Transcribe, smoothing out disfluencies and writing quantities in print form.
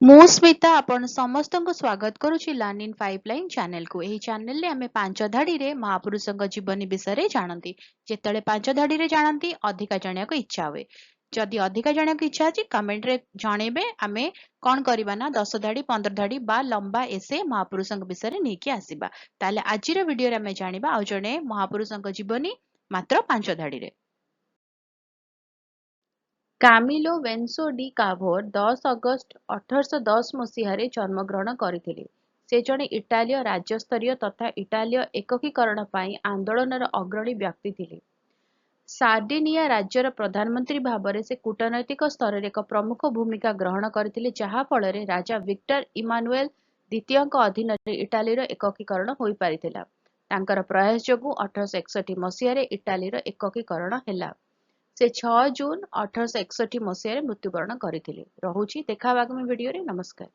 ମୁଁ ସ୍ମିତା ଆପଣ ସମସ୍ତଙ୍କୁ ସ୍ୱାଗତ କରୁଛି ଲର୍ନ ଇନ୍ ପାଇପଲାଇନ୍ ଚ୍ୟାନେଲକୁ। ଏହି ଚ୍ୟାନେଲରେ ଆମେ ପାଞ୍ଚ ଧାଡ଼ିରେ ମହାପୁରୁଷଙ୍କ ଜୀବନୀ ବିଷୟରେ ଜାଣନ୍ତି। ଯେତେବେଳେ ପାଞ୍ଚ ଧାଡ଼ିରେ ଜାଣନ୍ତି ଅଧିକା ଜାଣିବାକୁ ଇଚ୍ଛା ହୁଏ। ଯଦି ଅଧିକା ଜାଣିବାକୁ ଇଚ୍ଛା ଅଛି କମେଣ୍ଟରେ ଜଣେଇବେ। ଆମେ କ'ଣ କରିବା ନା 10 ଧାଡ଼ି 15 ଧାଡ଼ି ବା ଲମ୍ବା ଏସେ ମହାପୁରୁଷଙ୍କ ବିଷୟରେ ନେଇକି ଆସିବା। ତାହେଲେ ଆଜିର ଭିଡ଼ିଓରେ ଆମେ ଜାଣିବା ଆଉ ଜଣେ ମହାପୁରୁଷଙ୍କ ଜୀବନୀ ମାତ୍ର 5 ଧାଡ଼ିରେ। କାମିଲୋ ଭେନ୍ସୋ ଡି କାଭୋର 10 ଅଗଷ୍ଟ 1810 ମସିହାରେ ଜନ୍ମଗ୍ରହଣ କରିଥିଲେ। ସେ ଜଣେ ଇଟାଲୀୟ ରାଜ୍ୟସ୍ତରୀୟ ତଥା ଇଟାଲୀୟ ଏକକୀକରଣ ପାଇଁ ଆନ୍ଦୋଳନର ଅଗ୍ରଣୀ ବ୍ୟକ୍ତି ଥିଲେ। ସାର୍ଡିନିଆ ରାଜ୍ୟର ପ୍ରଧାନମନ୍ତ୍ରୀ ଭାବରେ ସେ କୂଟନୈତିକ ସ୍ତରରେ ଏକ ପ୍ରମୁଖ ଭୂମିକା ଗ୍ରହଣ କରିଥିଲେ, ଯାହା ଫଳରେ ରାଜା ଭିକ୍ଟର ଇମାନୁଏଲ ଦ୍ୱିତୀୟଙ୍କ ଅଧୀନରେ ଇଟାଲୀର ଏକକୀକରଣ ହୋଇପାରିଥିଲା। ତାଙ୍କର ପ୍ରୟାସ ଯୋଗୁଁ 1861 ମସିହାରେ ଇଟାଲୀର ଏକକୀକରଣ ହେଲା। ସେ 6 ଜୁନ 1861 ମସିହାରେ ମୃତ୍ୟୁବରଣ କରିଥିଲେ। ରହୁଛି, ଦେଖା ହବା ଆଗାମୀ ଭିଡ଼ିଓରେ। ନମସ୍କାର।